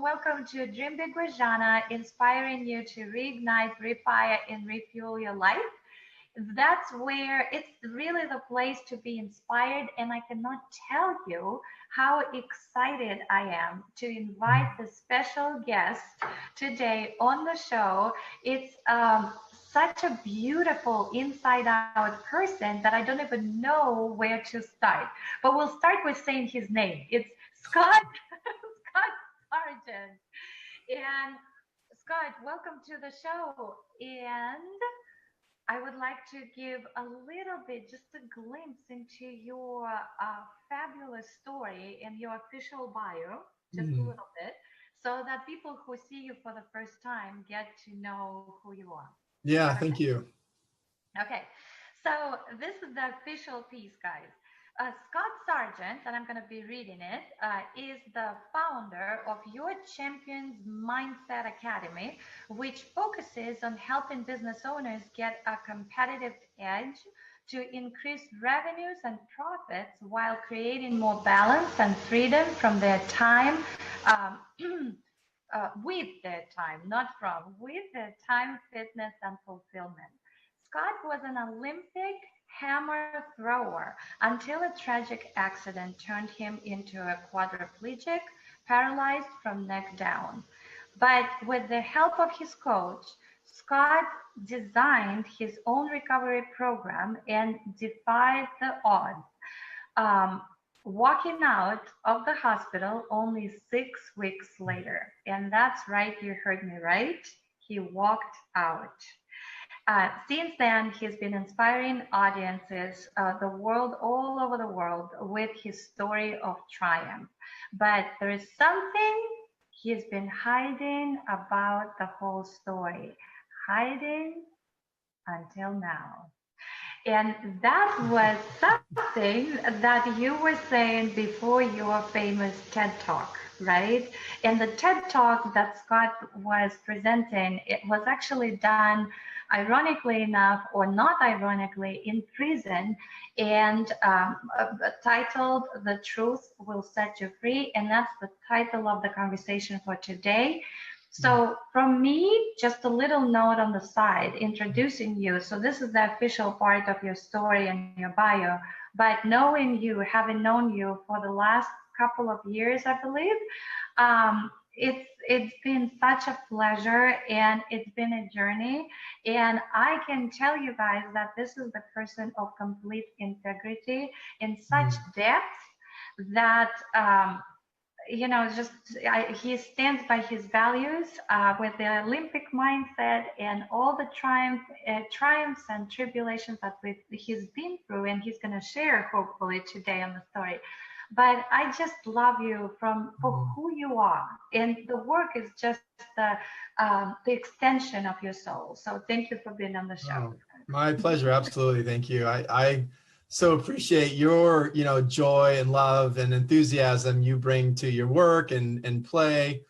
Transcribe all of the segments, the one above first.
welcome to Dream Big with Zhanna, inspiring you to reignite, refire, and refuel your life. That's where it's really the place to be inspired. And I cannot tell you how excited I am to invite the special guest today on the show. It's such a beautiful inside out person that I don't even know where to start. But we'll start with saying his name. It's Scott, Scott Sargeant. And Scott, welcome to the show. And I would like to give a little bit, just a glimpse into your fabulous story and your official bio, just a little bit, so that people who see you for the first time get to know who you are. Yeah, thank you. Okay, so this is the official piece, guys. Scott Sargeant, and I'm going to be reading it, is the founder of Your Champions Mindset Academy, which focuses on helping business owners get a competitive edge to increase revenues and profits while creating more balance and freedom from their time, with their time, not from, with their time, fitness, and fulfillment. Scott was an Olympic hammer thrower until a tragic accident turned him into a quadriplegic, paralyzed from neck down. But with the help of his coach, Scott designed his own recovery program and defied the odds, walking out of the hospital only 6 weeks later. And that's right, you heard me right. He walked out. Since then, he's been inspiring audiences the world, all over the world, with his story of triumph. But there is something he's been hiding about the whole story, hiding until now. And that was something that you were saying before your famous TED Talk, right? And the TED Talk that Scott was presenting, it was actually done, ironically enough, or not ironically, in prison, and titled "The Truth Will Set You Free," and that's the title of the conversation for today. So from me, just a little note on the side introducing you. So this is the official part of your story and your bio. But knowing you, having known you for the last couple of years, I believe, it's been such a pleasure, and it's been a journey. And I can tell you guys that this is the person of complete integrity in such depth that he stands by his values with the Olympic mindset and all the triumphs and tribulations that he's been through, and he's going to share hopefully today on the story. But I just love you for who you are, and the work is just the extension of your soul. So thank you for being on the show. Oh, my pleasure. Absolutely. Thank you. I so appreciate your, joy and love and enthusiasm you bring to your work and play,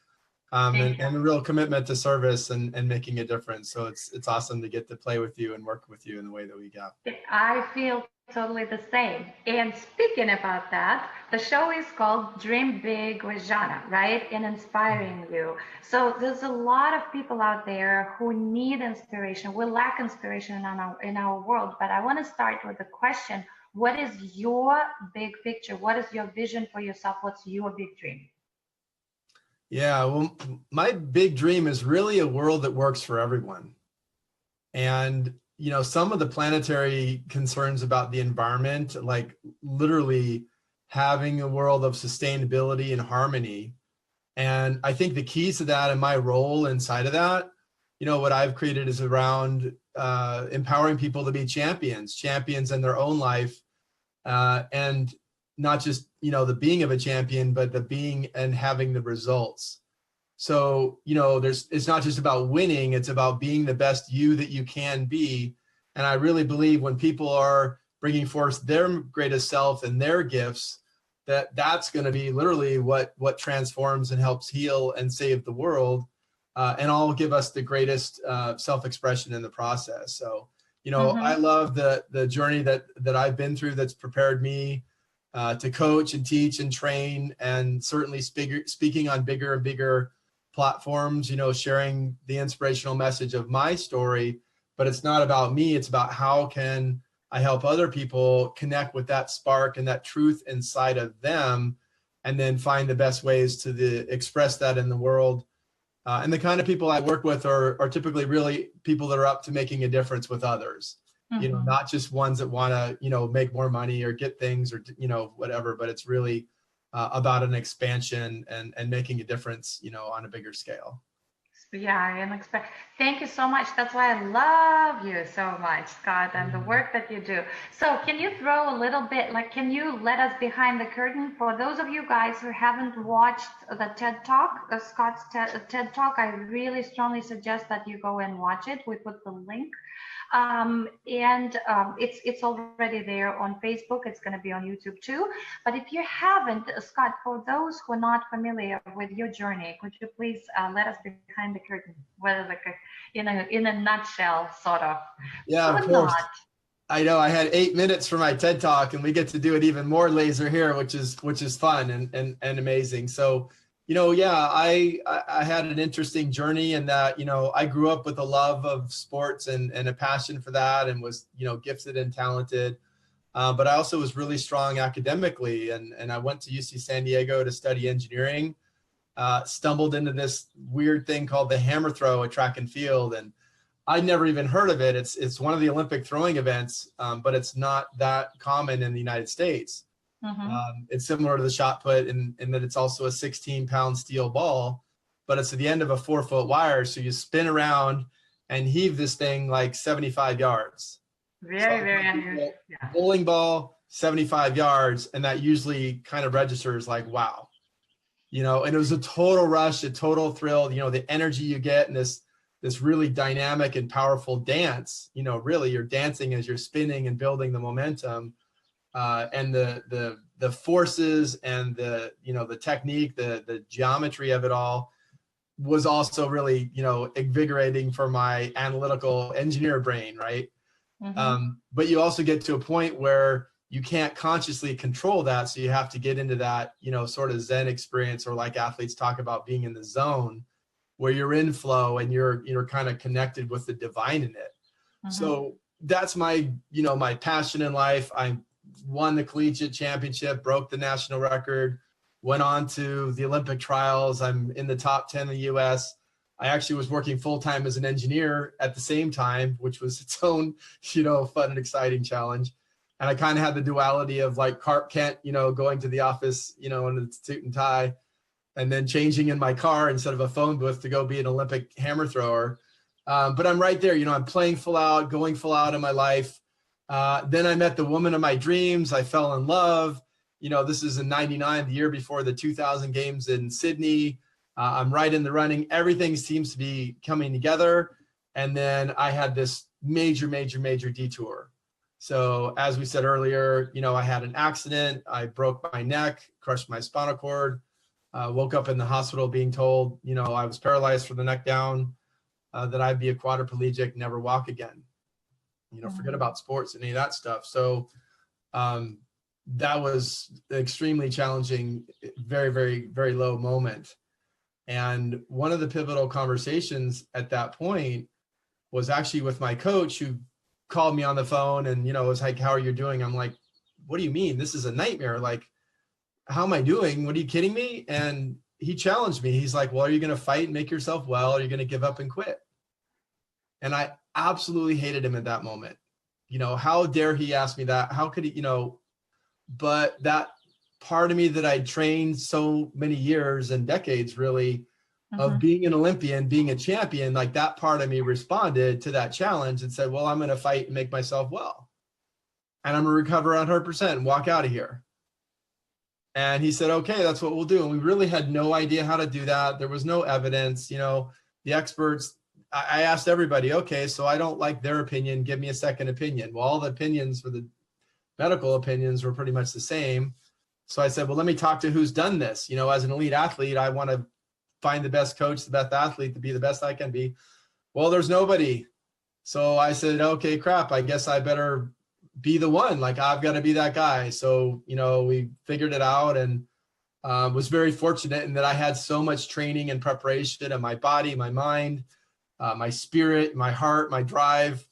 and a real commitment to service and making a difference. So it's awesome to get to play with you and work with you in the way that we got. I feel totally the same. And speaking about that, the show is called Dream Big with Zhanna, right? And inspiring you. So there's a lot of people out there who need inspiration. We lack inspiration in our world. But I want to start with the question, what is your big picture? What is your vision for yourself? What's your big dream? Yeah, well, my big dream is really a world that works for everyone. And some of the planetary concerns about the environment, like literally having a world of sustainability and harmony. And I think the keys to that and my role inside of that, what I've created is around empowering people to be champions in their own life. And not just, the being of a champion, but the being and having the results. So, it's not just about winning, it's about being the best you that you can be. And I really believe when people are bringing forth their greatest self and their gifts, that's going to be literally what transforms and helps heal and save the world, and all give us the greatest self-expression in the process. So, I love the journey that I've been through that's prepared me to coach and teach and train, and certainly speaking on bigger and bigger platforms, sharing the inspirational message of my story. But it's not about me. It's about how can I help other people connect with that spark and that truth inside of them, and then find the best ways to express that in the world. And the kind of people I work with are typically really people that are up to making a difference with others. Not just ones that want to, make more money or get things or, whatever, but it's really about an expansion and making a difference, on a bigger scale. Yeah, and thank you so much. That's why I love you so much, Scott, and the work that you do. So can you throw a little bit, can you let us behind the curtain for those of you guys who haven't watched the TED Talk, Scott's TED Talk? I really strongly suggest that you go and watch it. We put the link. It's already there on Facebook. It's going to be on YouTube too. But if you haven't, Scott, for those who are not familiar with your journey, could you please let us behind the curtain, whether in a nutshell, sort of? Yeah, of course. I know I had 8 minutes for my TED Talk, and we get to do it even more laser here, which is fun and amazing. So, I had an interesting journey in that, I grew up with a love of sports and a passion for that, and was, gifted and talented. But I also was really strong academically, and I went to UC San Diego to study engineering, stumbled into this weird thing called the hammer throw at track and field. And I'd never even heard of it. It's one of the Olympic throwing events, but it's not that common in the United States. It's similar to the shot put in that it's also a 16-pound steel ball, but it's at the end of a 4-foot wire. So you spin around and heave this thing like 75 yards. Very unusual. Bowling ball, 75 yards. And that usually kind of registers like, wow, and it was a total rush, a total thrill, the energy you get in this really dynamic and powerful dance, really you're dancing as you're spinning and building the momentum. And the forces and the technique, the geometry of it all was also really, invigorating for my analytical engineer brain, right? But you also get to a point where you can't consciously control that. So you have to get into that, sort of Zen experience, or like athletes talk about being in the zone, where you're in flow and you're kind of connected with the divine in it. So that's my, my passion in life. I won the collegiate championship, broke the national record, went on to the Olympic trials. I'm in the top 10 in the US. I actually was working full-time as an engineer at the same time, which was its own, fun and exciting challenge. And I kind of had the duality of like Clark Kent, going to the office, in a suit and tie, and then changing in my car instead of a phone booth to go be an Olympic hammer thrower. But I'm right there, I'm playing full out, going full out in my life. Then I met the woman of my dreams. I fell in love. This is in '99, the year before the 2000 games in Sydney. I'm right in the running. Everything seems to be coming together. And then I had this major detour. So as we said earlier, I had an accident. I broke my neck, crushed my spinal cord, woke up in the hospital being told, I was paralyzed from the neck down, that I'd be a quadriplegic, never walk again. Forget about sports and any of that stuff. So that was extremely challenging, very low moment. And one of the pivotal conversations at that point was actually with my coach, who called me on the phone and, was like, how are you doing? I'm like, what do you mean? This is a nightmare. Like, how am I doing? What, are you kidding me? And he challenged me. He's like, well, are you going to fight and make yourself well? Or are you going to give up and quit? And I absolutely hated him at that moment. How dare he ask me that? How could he, but that part of me that I trained so many years and decades really of being an Olympian, being a champion, like that part of me responded to that challenge and said, well, I'm going to fight and make myself well. And I'm going to recover 100% and walk out of here. And he said, okay, that's what we'll do. And we really had no idea how to do that. There was no evidence, the experts. I asked everybody, okay, so I don't like their opinion, give me a second opinion. Well, all the opinions for the medical opinions were pretty much the same. So I said, well, let me talk to who's done this. As an elite athlete, I want to find the best coach, the best athlete to be the best I can be. Well, there's nobody. So I said, okay, crap, I guess I better be the one, like I've got to be that guy. So, we figured it out, and was very fortunate in that I had so much training and preparation of my body, my mind, my spirit, my heart, my drive.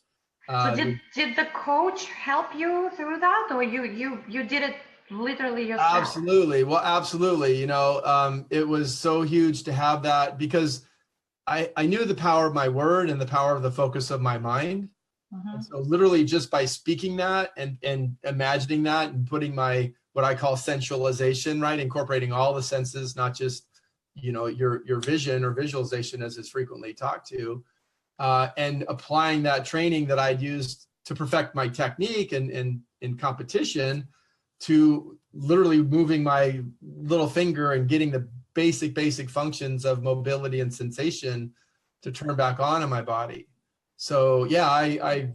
So did the coach help you through that, or you did it literally yourself? Absolutely. Well, absolutely. It was so huge to have that, because I knew the power of my word and the power of the focus of my mind. And so literally just by speaking that and imagining that and putting my, what I call sensualization, right? Incorporating all the senses, not just, your vision or visualization as it's frequently talked to, and applying that training that I'd used to perfect my technique and in competition, to literally moving my little finger and getting the basic functions of mobility and sensation to turn back on in my body. So yeah, I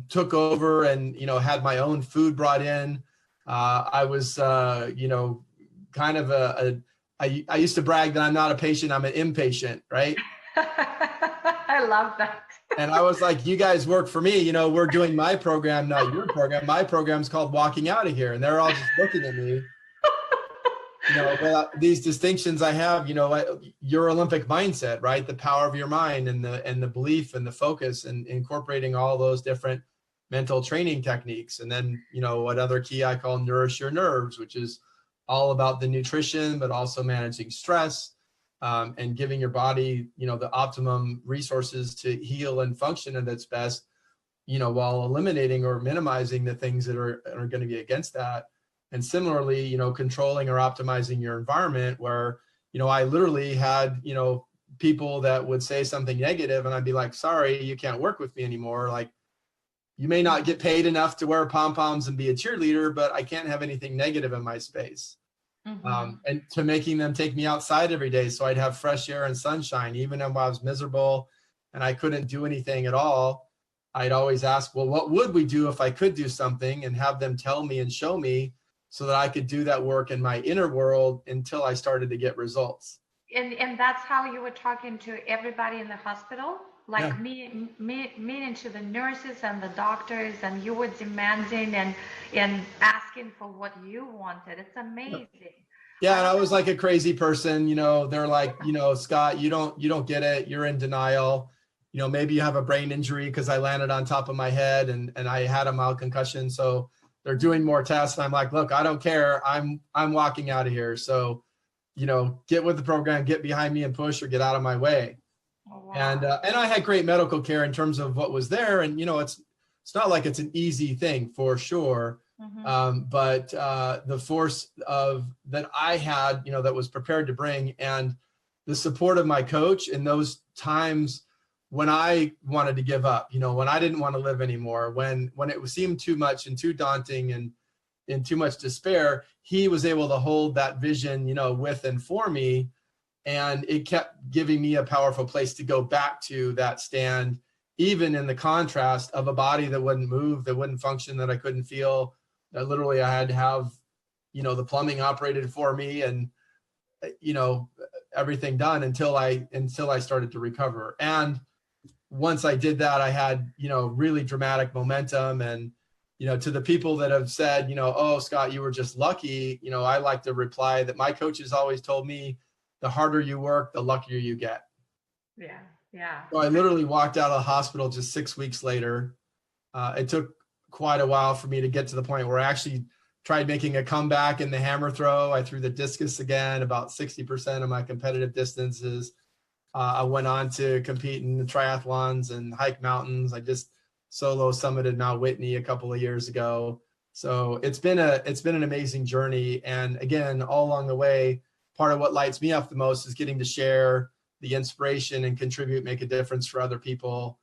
took over and, had my own food brought in. I was, kind of I used to brag that I'm not a patient, I'm an impatient, right? I love that. And I was like, you guys work for me, we're doing my program, not your program. My program's called Walking Out of Here. And they're all just looking at me. Well, these distinctions I have, your Olympic mindset, right? The power of your mind and the belief and the focus, and incorporating all those different mental training techniques. And then, another key I call nourish your nerves, which is all about the nutrition, but also managing stress, and giving your body, the optimum resources to heal and function at its best, while eliminating or minimizing the things that are going to be against that. And similarly, controlling or optimizing your environment, where, I literally had, people that would say something negative, and I'd be like, sorry, you can't work with me anymore. Like, you may not get paid enough to wear pom-poms and be a cheerleader, but I can't have anything negative in my space. And to making them take me outside every day, so I'd have fresh air and sunshine, even when I was miserable and I couldn't do anything at all. I'd always ask, well, what would we do if I could do something, and have them tell me and show me, so that I could do that work in my inner world until I started to get results. And that's how you were talking to everybody in the hospital, like meaning to the nurses and the doctors, and you were demanding and asking for what you wanted. It's amazing. Yeah, and I was like a crazy person. They're like, Scott, you don't get it. You're in denial. Maybe you have a brain injury, because I landed on top of my head and I had a mild concussion. So they're doing more tests. And I'm like, look, I don't care. I'm walking out of here. So, get with the program, get behind me and push, or get out of my way. Oh, wow. And I had great medical care in terms of what was there. And, it's not like it's an easy thing, for sure. But the force that I had, that was prepared to bring, and the support of my coach in those times when I wanted to give up, when I didn't want to live anymore, when it seemed too much and too daunting and too much despair, he was able to hold that vision, with and for me. And it kept giving me a powerful place to go back to that stand, even in the contrast of a body that wouldn't move, that wouldn't function, that I couldn't feel, that literally I had to have, the plumbing operated for me, and, everything done until I started to recover. And once I did that, I had, really dramatic momentum. And, to the people that have said, oh, Scott, you were just lucky, I like to reply that my coaches always told me, the harder you work, the luckier you get. Yeah. So I literally walked out of the hospital just 6 weeks later. It took quite a while for me to get to the point where I actually tried making a comeback in the hammer throw. I threw the discus again, about 60% of my competitive distances. I went on to compete in the triathlons and hike mountains. I just solo summited Mount Whitney a couple of years ago. So it's been an amazing journey. And again, all along the way, part of what lights me up the most is getting to share the inspiration and contribute, make a difference for other people.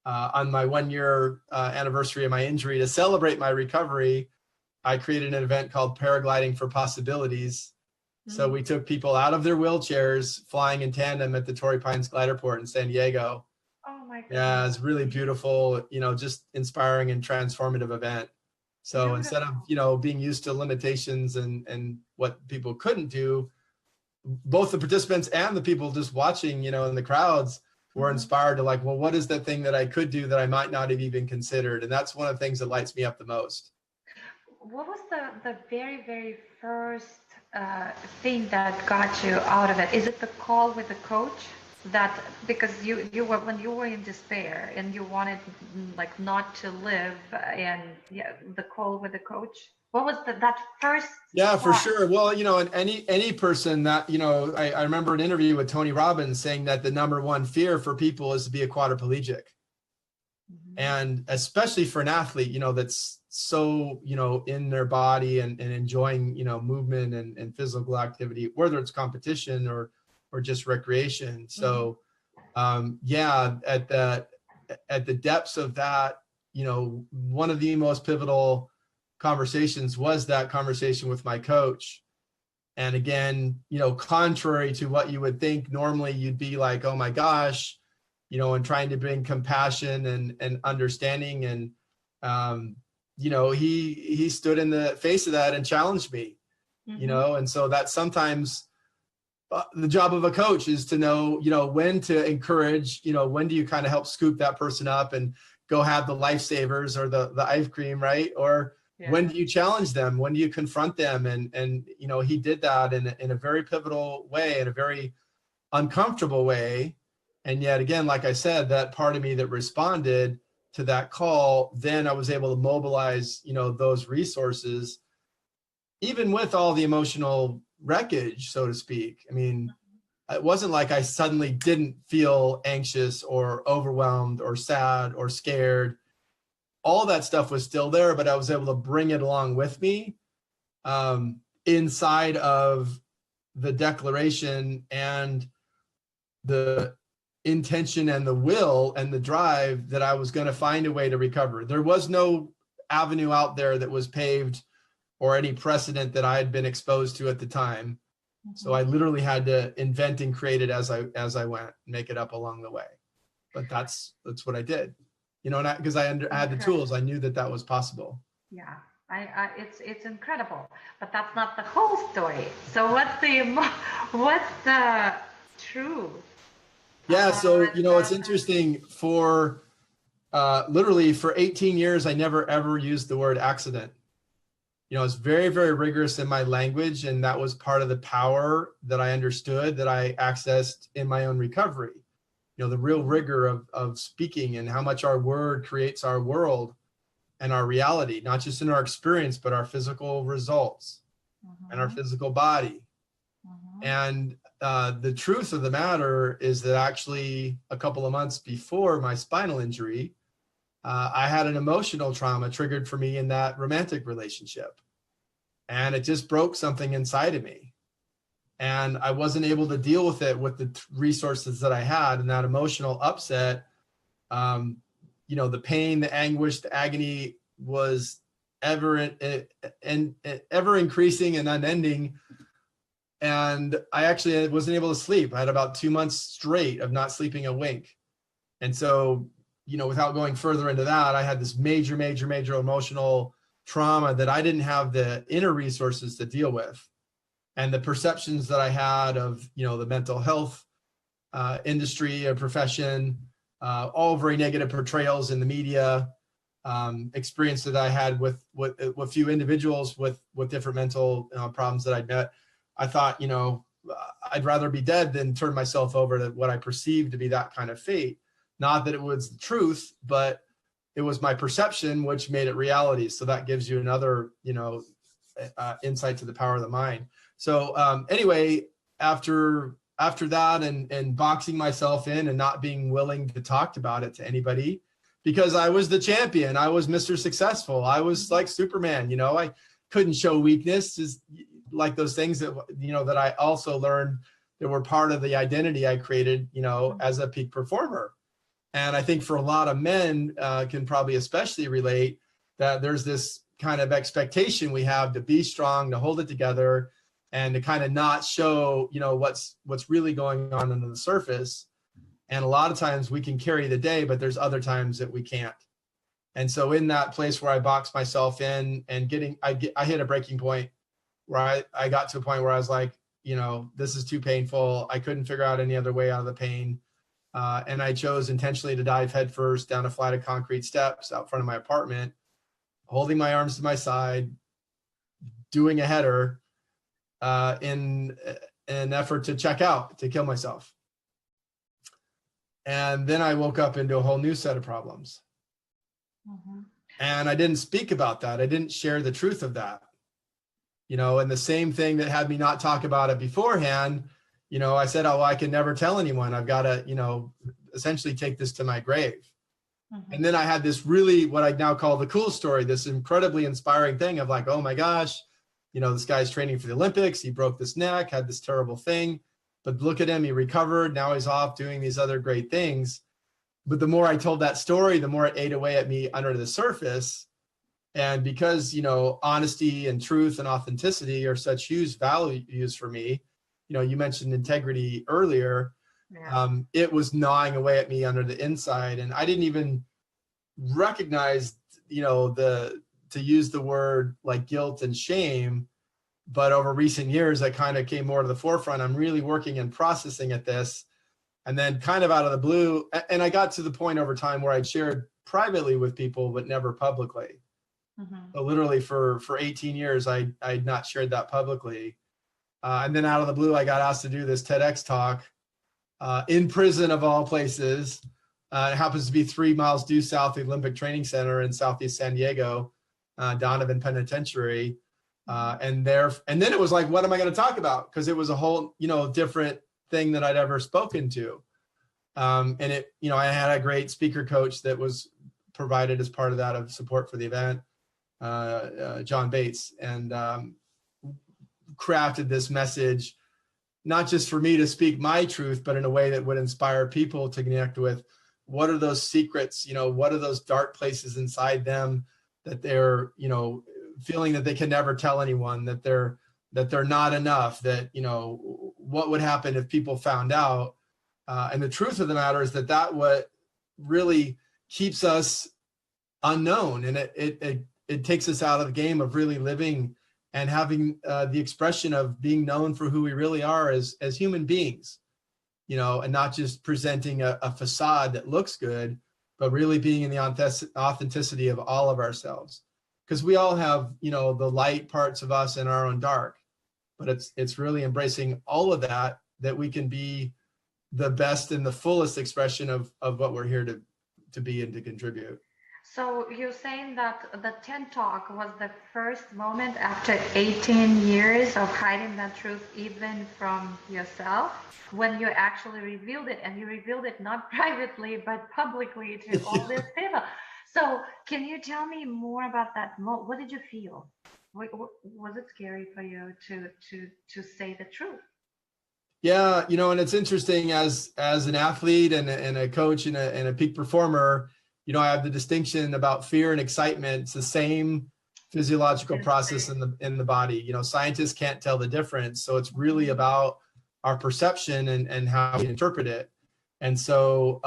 On my 1 year anniversary of my injury, to celebrate my recovery, I created an event called Paragliding for Possibilities. So we took people out of their wheelchairs, flying in tandem at the Torrey Pines Gliderport in San Diego. Oh my goodness. Yeah, it's really beautiful, just inspiring and transformative event. So instead of, being used to limitations and what people couldn't do, both the participants and the people just watching, in the crowds were inspired to like, well, what is that thing that I could do that I might not have even considered? And that's one of the things that lights me up the most. What was the very, very first thing that got you out of it? Is it the call with the coach? That because you were, when you were in despair and you wanted like not to live, and yeah, the call with the coach. What was that first? Yeah, for spark? sure. Well, you know, and any person that, you know, I remember an interview with Tony Robbins saying that the number one fear for people is to be a quadriplegic. And especially for an athlete, you know, that's so, you know, in their body and enjoying, you know, movement and physical activity, whether it's competition or just recreation. So yeah, at the depths of that, you know, one of the most pivotal conversations was that conversation with my coach. And again, you know, contrary to what you would think, normally you'd be like, oh my gosh, you know, and trying to bring compassion and understanding. And, you know, he stood in the face of that and challenged me, you know, and so that sometimes the job of a coach is to know, you know, when to encourage, you know, when do you kind of help scoop that person up and go have the lifesavers or the ice cream, right? Or when do you challenge them? When do you confront them? And you know, he did that in a very pivotal way, in a very uncomfortable way. And yet again, like I said, that part of me that responded to that call, then I was able to mobilize, you know, those resources, even with all the emotional wreckage, so to speak. I mean, it wasn't like I suddenly didn't feel anxious or overwhelmed or sad or scared. All that stuff was still there, but I was able to bring it along with me inside of the declaration and the intention and the will and the drive that I was going to find a way to recover. There was no avenue out there that was paved or any precedent that I had been exposed to at the time. So I literally had to invent and create it as I went, make it up along the way. But that's what I did, you know, because I had the tools. I knew that was possible. Yeah, it's incredible, but that's not the whole story. So what's the truth? Yeah, so you know, it's interesting. For literally for 18 years, I never ever used the word accident. You know, it's very, very rigorous in my language, and that was part of the power that I understood, that I accessed in my own recovery. You know, the real rigor of speaking and how much our word creates our world and our reality, not just in our experience, but our physical results and our physical body. And the truth of the matter is that actually a couple of months before my spinal injury, I had an emotional trauma triggered for me in that romantic relationship. And it just broke something inside of me. And I wasn't able to deal with it with the resources that I had. And that emotional upset, you know, the pain, the anguish, the agony was ever increasing and unending. And I actually wasn't able to sleep. I had about 2 months straight of not sleeping a wink. And so, you know, without going further into that, I had this major emotional trauma that I didn't have the inner resources to deal with. And the perceptions that I had of, you know, the mental health industry or profession, all very negative portrayals in the media, experience that I had with a few individuals with different mental problems that I'd met. I thought, you know, I'd rather be dead than turn myself over to what I perceived to be that kind of fate. Not that it was the truth, but it was my perception, which made it reality. So that gives you another, you know, insight to the power of the mind. So anyway, after that and boxing myself in and not being willing to talk about it to anybody, because I was the champion, I was Mr. Successful, I was like Superman, you know, I couldn't show weakness, is like those things that, you know, that I also learned that were part of the identity I created, you know, as a peak performer. And I think for a lot of men can probably especially relate that there's this kind of expectation we have to be strong, to hold it together, and to kind of not show, you know, what's really going on under the surface. And a lot of times we can carry the day, but there's other times that we can't. And so in that place where I boxed myself in and I hit a breaking point where I got to a point where I was like, you know, this is too painful. I couldn't figure out any other way out of the pain. And I chose intentionally to dive headfirst down a flight of concrete steps out front of my apartment, holding my arms to my side, doing a header in an effort to check out, to kill myself. And then I woke up into a whole new set of problems. Mm-hmm. And I didn't speak about that. I didn't share the truth of that. And the same thing that had me not talk about it beforehand, I said, oh, well, I can never tell anyone. I've got to, essentially take this to my grave. Mm-hmm. And then I had this really, what I now call the cool story, this incredibly inspiring thing of like, oh my gosh, this guy's training for the Olympics. He broke this neck, had this terrible thing, but look at him, he recovered. Now he's off doing these other great things. But the more I told that story, the more it ate away at me under the surface. And because, honesty and truth and authenticity are such huge values for me, you mentioned integrity earlier. Yeah. It was gnawing away at me under the inside. And I didn't even recognize, to use the word like guilt and shame. But over recent years, that kind of came more to the forefront. I'm really working and processing at this. And then kind of out of the blue, and I got to the point over time where I'd shared privately with people, but never publicly. Mm-hmm. So literally for 18 years, I'd not shared that publicly. And then out of the blue, I got asked to do this TEDx talk in prison of all places. It happens to be 3 miles due south of the Olympic Training Center in Southeast San Diego, Donovan Penitentiary. And then it was like, what am I going to talk about? Because it was a whole, different thing that I'd ever spoken to. And it, I had a great speaker coach that was provided as part of that of support for the event, John Bates, and crafted this message, not just for me to speak my truth, but in a way that would inspire people to connect with what are those secrets, what are those dark places inside them that they're, feeling that they can never tell anyone, that they're not enough, that, what would happen if people found out. And the truth of the matter is that what really keeps us unknown. And it takes us out of the game of really living and having the expression of being known for who we really are as human beings, and not just presenting a facade that looks good, but really being in the authenticity of all of ourselves. Because we all have, the light parts of us and our own dark, but it's really embracing all of that we can be the best and the fullest expression of what we're here to be and to contribute. So you're saying that the TED Talk was the first moment after 18 years of hiding that truth, even from yourself, when you actually revealed it, and you revealed it not privately, but publicly to all these people. So can you tell me more about that? What did you feel? Was it scary for you to say the truth? Yeah, and it's interesting as an athlete and a coach and a peak performer, I have the distinction about fear and excitement. It's the same physiological process in the body. Scientists can't tell the difference. So it's really about our perception and how we interpret it. And so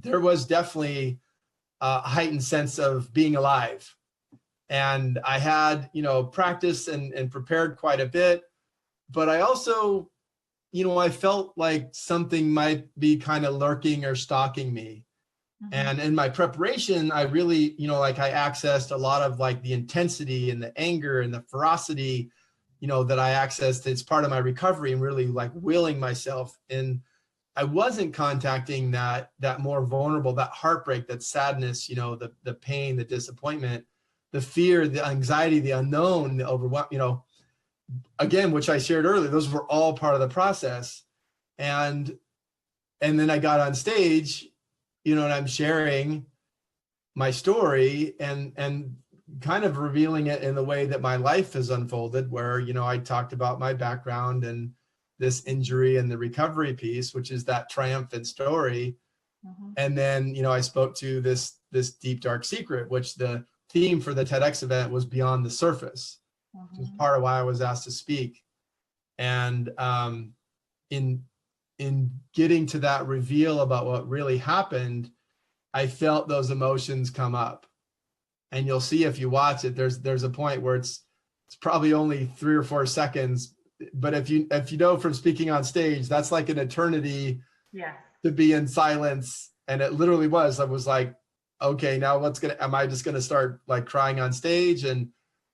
there was definitely a heightened sense of being alive. And I had, practiced and prepared quite a bit, but I also, I felt like something might be kind of lurking or stalking me. Mm-hmm. And in my preparation, I really, I accessed a lot of like the intensity and the anger and the ferocity, that I accessed. It's part of my recovery and really like willing myself. And I wasn't contacting that more vulnerable, that heartbreak, that sadness, the pain, the disappointment, the fear, the anxiety, the unknown, the overwhelm, again, which I shared earlier, those were all part of the process. And then I got on stage, and I'm sharing my story and kind of revealing it in the way that my life has unfolded, where, I talked about my background and this injury and the recovery piece, which is that triumphant story. Mm-hmm. And then, I spoke to this deep, dark secret, which the theme for the TEDx event was beyond the surface, mm-hmm. which is part of why I was asked to speak. And in getting to that reveal about what really happened, I felt those emotions come up. And you'll see if you watch it, there's a point where it's probably only 3 or 4 seconds, but if you know from speaking on stage, that's like an eternity. Yeah. to be in silence. And it literally was, I was like, okay, now am I just gonna start like crying on stage? And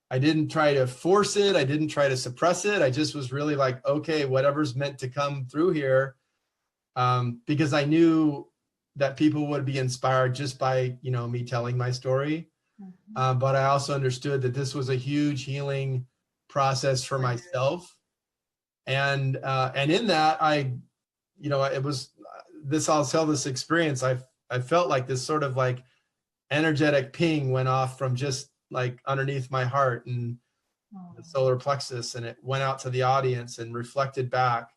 I didn't try to force it. I didn't try to suppress it. I just was really like, okay, whatever's meant to come through here. Because I knew that people would be inspired just by, me telling my story. But I also understood that this was a huge healing process for myself. And in that, it was this, I'll tell this experience. I felt like this sort of like energetic ping went off from just like underneath my heart and the solar plexus, and it went out to the audience and reflected back.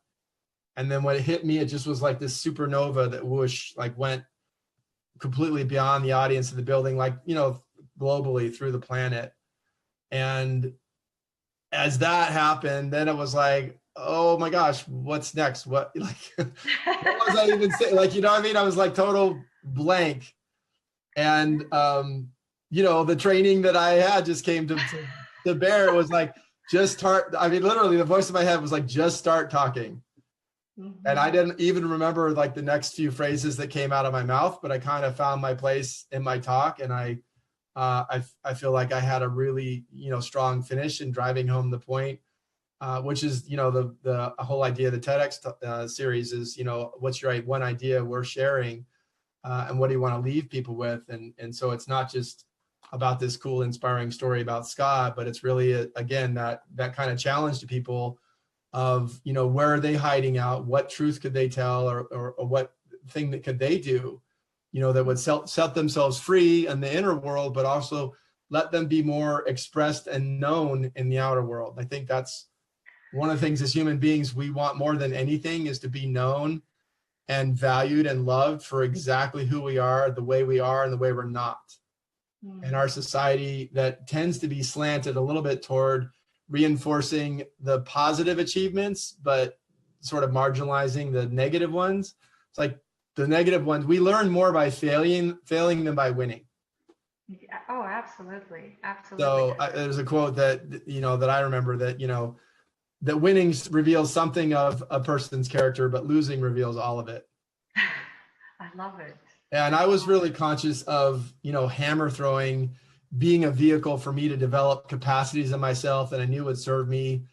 And then when it hit me, it just was like this supernova that whoosh, like went completely beyond the audience of the building, like, globally through the planet. And as that happened, then it was like, oh my gosh, what's next? What was I even saying? Like, you know what I mean? I was like total blank. And, the training that I had just came to bear. It was like, literally the voice in my head was like, just start talking. And I didn't even remember like the next few phrases that came out of my mouth, but I kind of found my place in my talk. And I feel like I had a really, strong finish in driving home the point, which is, the whole idea of the TEDx series is, what's your one idea we're sharing, and what do you want to leave people with? And so it's not just about this cool, inspiring story about Scott, but it's really, again, that kind of challenge to people of, where are they hiding out? What truth could they tell, or what thing that could they do, that would set themselves free in the inner world, but also let them be more expressed and known in the outer world. I think that's one of the things as human beings we want more than anything, is to be known and valued and loved for exactly who we are, the way we are, and the way we're not. In our society that tends to be slanted a little bit toward reinforcing the positive achievements, but sort of marginalizing the negative ones. It's like the negative ones, we learn more by failing than by winning. Yeah. Oh, absolutely. Absolutely. So there's a quote that, that I remember that, that winning reveals something of a person's character, but losing reveals all of it. I love it. And I was really conscious of, hammer throwing being a vehicle for me to develop capacities in myself that I knew would serve me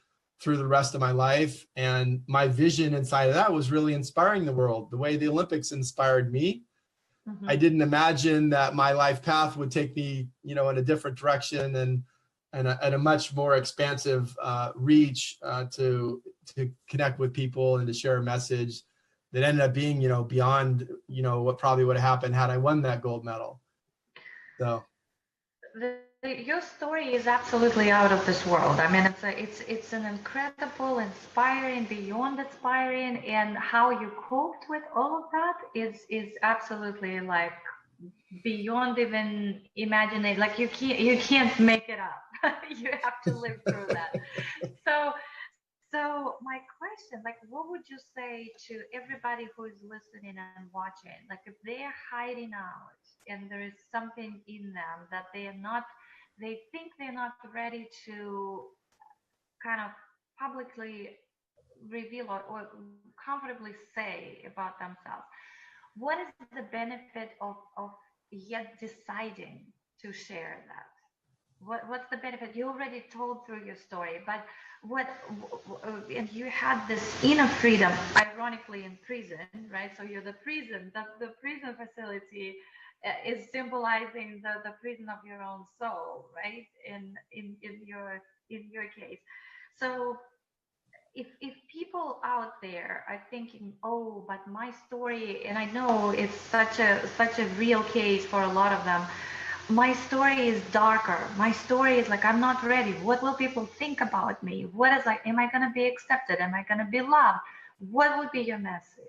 through the rest of my life. And my vision inside of that was really inspiring the world, the way the Olympics inspired me. I didn't imagine that my life path would take me, in a different direction and a much more expansive reach to connect with people and to share a message that ended up being, beyond, what probably would have happened had I won that gold medal. So your story is absolutely out of this world. I mean, it's an incredible, inspiring, beyond inspiring, and how you coped with all of that is absolutely like beyond even imagining. Like you can't make it up. You have to live through that. So my question, like, what would you say to everybody who is listening and watching? Like, if they're hiding out and there is something in them that they think they're not ready to kind of publicly reveal or comfortably say about themselves, what is the benefit of yet deciding to share that? What's the benefit? You already told through your story, but and you had this inner freedom, ironically, in prison, right? So you're the prison facility is symbolizing the prison of your own soul, right? In your case. So if people out there are thinking, oh, but my story, and I know it's such a real case for a lot of them, my story is darker. My story is like, I'm not ready. What will people think about me? Am I going to be accepted? Am I going to be loved? What would be your message?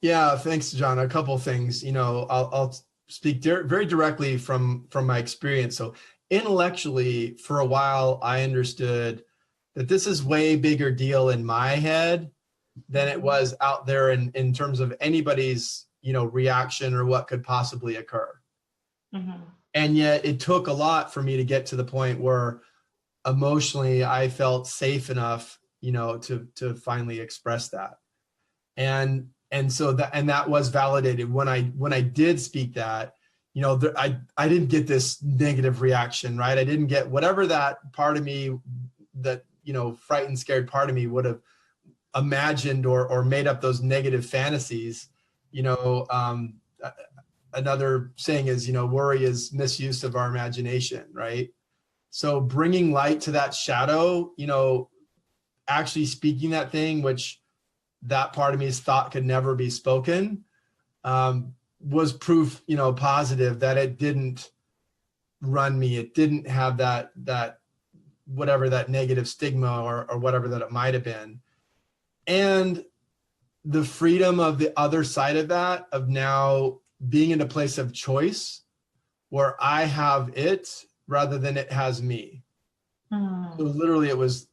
Yeah, thanks, Zhanna. A couple of things. I'll speak very directly from my experience. So intellectually, for a while, I understood that this is way bigger deal in my head than it was out there in terms of anybody's, reaction or what could possibly occur. And yet it took a lot for me to get to the point where emotionally I felt safe enough, to finally express that. And And so that was validated when I did speak that, you know, I didn't get this negative reaction, right? I didn't get whatever that part of me, that, you know, frightened, scared part of me would have imagined or made up those negative fantasies. You know, another saying is, you know, worry is misuse of our imagination, right? So bringing light to that shadow, you know, actually speaking that thing, which that part of me thought could never be spoken, was proof, you know, positive that it didn't run me. It didn't have that whatever that negative stigma or whatever that it might have been. And the freedom of the other side of that, of now being in a place of choice where I have it rather than it has me. So literally it was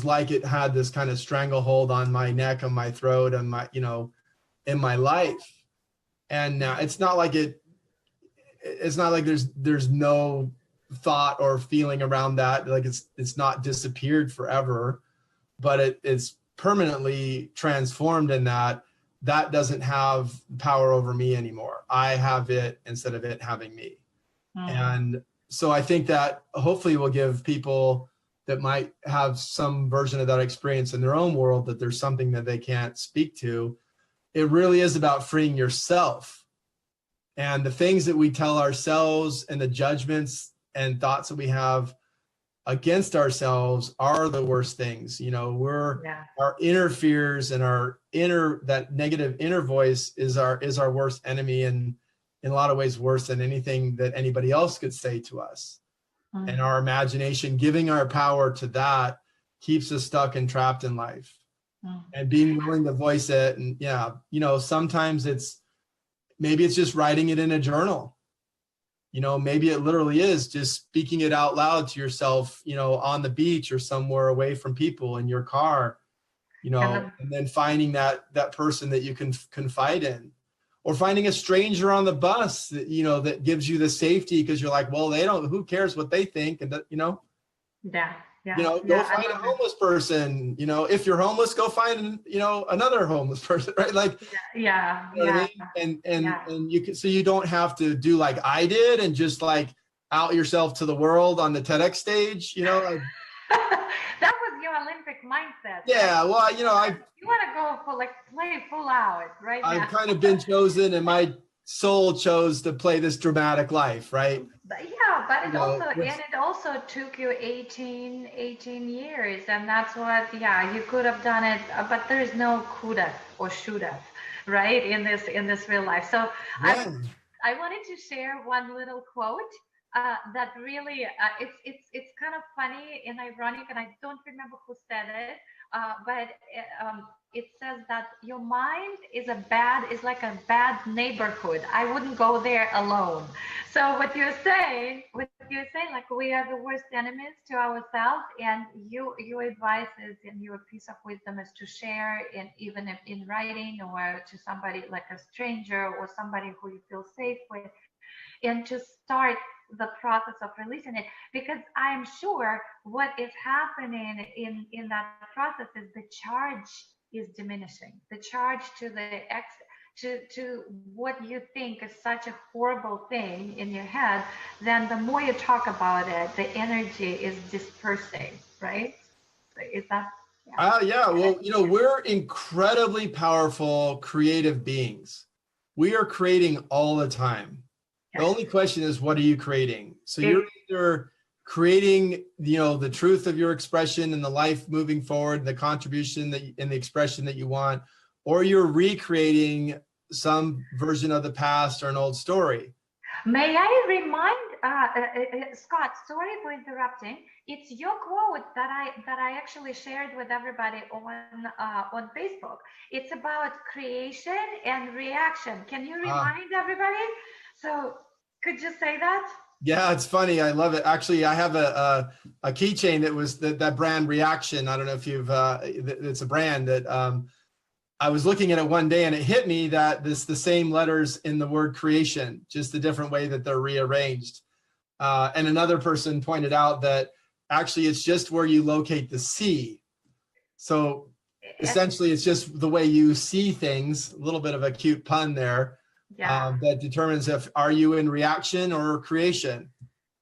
like it had this kind of stranglehold on my neck, on my throat, on my, you know, in my life. And now it's not like there's no thought or feeling around that. Like it's not disappeared forever, but it's permanently transformed in that doesn't have power over me anymore. I have it instead of it having me. And so I think that hopefully will give people that might have some version of that experience in their own world, that there's something that they can't speak to. It really is about freeing yourself. And the things that we tell ourselves and the judgments and thoughts that we have against ourselves are the worst things. You know, our inner fears and that negative inner voice is our worst enemy, and in a lot of ways worse than anything that anybody else could say to us. And our imagination, giving our power to that, keeps us stuck and trapped in life. And being willing to voice it. And yeah, you know, sometimes maybe it's just writing it in a journal. You know, maybe it literally is just speaking it out loud to yourself, you know, on the beach or somewhere away from people, in your car, you know, and then finding that person that you can confide in, or finding a stranger on the bus that, you know, that gives you the safety, because you're like, well, who cares what they think? And that, you know, you know, go find a homeless person. You know, if you're homeless, go find, you know, another homeless person, right? Like, you know what I mean? And you can, so you don't have to do like I did and just like out yourself to the world on the TEDx stage, you know. Like, that was your Olympic mindset. Yeah, right? well, you know, you want to go for like play full out, right? I've kind of been chosen, and my soul chose to play this dramatic life, right? But it also took you 18 years, and that's what, you could have done it, but there is no could have or should have, right, in this real life. So I wanted to share one little quote that really it's kind of funny and ironic, and I don't remember who said it, but it says that your mind is like a bad neighborhood. I wouldn't go there alone. So what you're saying, like, we are the worst enemies to ourselves, and your advice is, and your piece of wisdom is to share, even if in writing, or to somebody like a stranger or somebody who you feel safe with, and to start the process of releasing it, because I'm sure what is happening in that process is the charge is diminishing. The charge to to what you think is such a horrible thing in your head, then the more you talk about it, the energy is dispersing, right? Is that? Yeah. Well, you know, we're incredibly powerful, creative beings. We are creating all the time. The only question is, what are you creating? So you're either creating, you know, the truth of your expression and the life moving forward, the contribution and the expression that you want, or you're recreating some version of the past or an old story. May I remind Scott? Sorry for interrupting. It's your quote that I actually shared with everybody on Facebook. It's about creation and reaction. Can you remind everybody? So could you say that? Yeah, it's funny. I love it. Actually, I have a keychain that was that brand Reaction. I don't know if you've, it's a brand that I was looking at it one day, and it hit me that the same letters in the word creation, just the different way that they're rearranged. And another person pointed out that actually it's just where you locate the C. So essentially it's just the way you see things, a little bit of a cute pun there, that determines if are you in reaction or creation.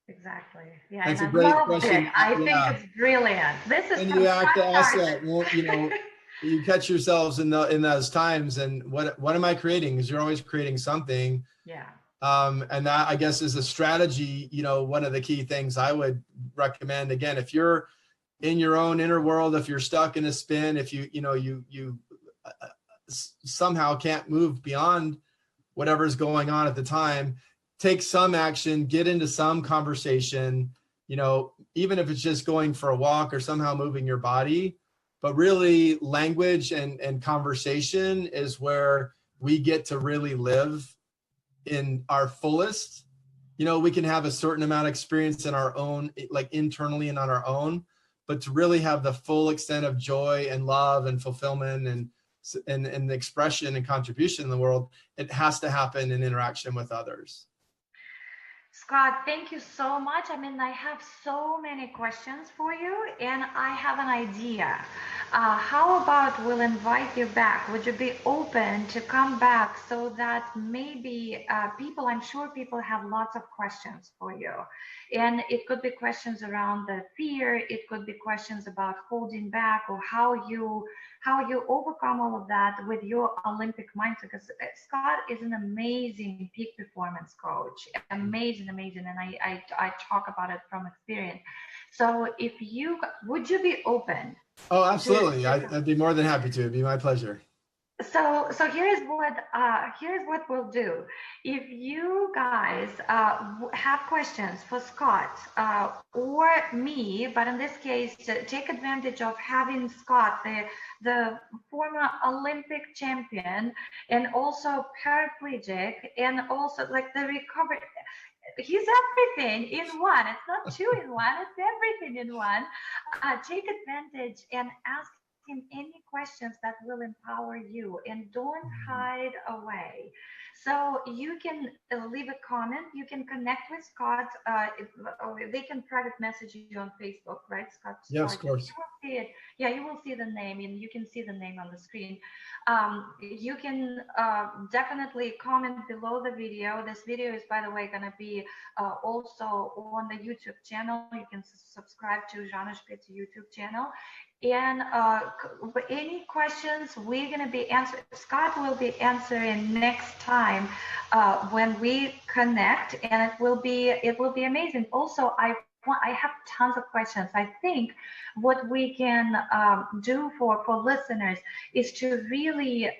Exactly. Yeah, That's and a I great loved question. it. I think Yeah. it's brilliant. This is And some you have to ask start. that, well, you know, you catch yourselves in those times, and what am I creating? Because you're always creating something. Yeah. And that, I guess, is a strategy. You know, one of the key things I would recommend, again, if you're in your own inner world, if you're stuck in a spin, if you somehow can't move beyond whatever's going on at the time, take some action, get into some conversation, you know, even if it's just going for a walk or somehow moving your body. But really, language and conversation is where we get to really live in our fullest. You know, we can have a certain amount of experience in our own, like internally and on our own, but to really have the full extent of joy and love and fulfillment and the expression and contribution in the world, it has to happen in interaction with others. Scott, thank you so much. I mean, I have so many questions for you, and I have an idea. How about we'll invite you back? Would you be open to come back so that maybe I'm sure people have lots of questions for you. And it could be questions around the fear. It could be questions about holding back or how you overcome all of that with your Olympic mindset. Because Scott is an amazing peak performance coach, amazing, and I talk about it from experience. So would you be open? Oh, absolutely. I'd be more than happy to. It'd be my pleasure. So here's what we'll do. If you guys have questions for Scott or me, but in this case, take advantage of having Scott, the former Olympic champion and also paraplegic, and also like the recovery. He's everything in one. It's not two in one. It's everything in one. Take advantage and ask him any questions that will empower you, and don't hide away. So you can leave a comment, you can connect with Scott, they can private message you on Facebook, right, Scott? Yes, of course. You will see it. Yeah, you will see the name, and you can see the name on the screen. You can definitely comment below the video. This video is, by the way, going to be also on the YouTube channel. You can subscribe to Zhanna Shpits YouTube channel. And any questions we're going to be answering, Scott will be answering next time when we connect, and it will be amazing. Also, I have tons of questions. I think what we can do for listeners is to really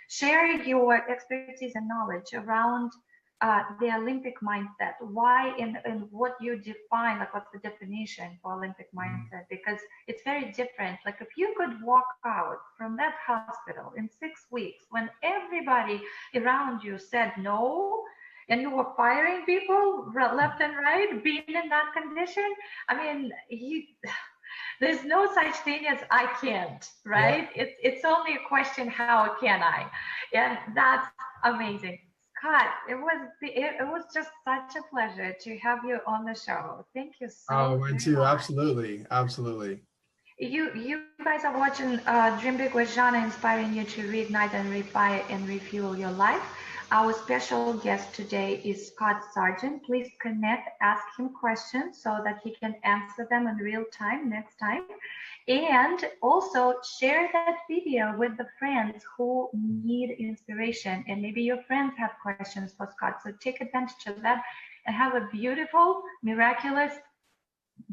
share your expertise and knowledge around the Olympic mindset. Why and what you define, like what's the definition for Olympic mindset? Because it's very different. Like if you could walk out from that hospital in 6 weeks when everybody around you said no, and you were firing people left and right, being in that condition, I mean, there's no such thing as I can't, right? Yeah. It's only a question, how can I? And that's amazing. Scott, it was just such a pleasure to have you on the show. Thank you so much. Oh, mine too. Absolutely. Absolutely. You guys are watching Dream Big with Zhanna, inspiring you to reignite and refire and refuel your life. Our special guest today is Scott Sargeant. Please connect, ask him questions so that he can answer them in real time next time. And also share that video with the friends who need inspiration. And maybe your friends have questions for Scott. So take advantage of that and have a beautiful, miraculous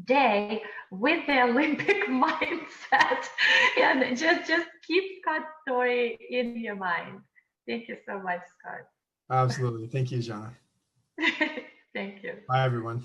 day with the Olympic mindset. And just keep Scott's story in your mind. Thank you so much, Scott. Absolutely. Thank you, Zhanna. Thank you. Bye, everyone.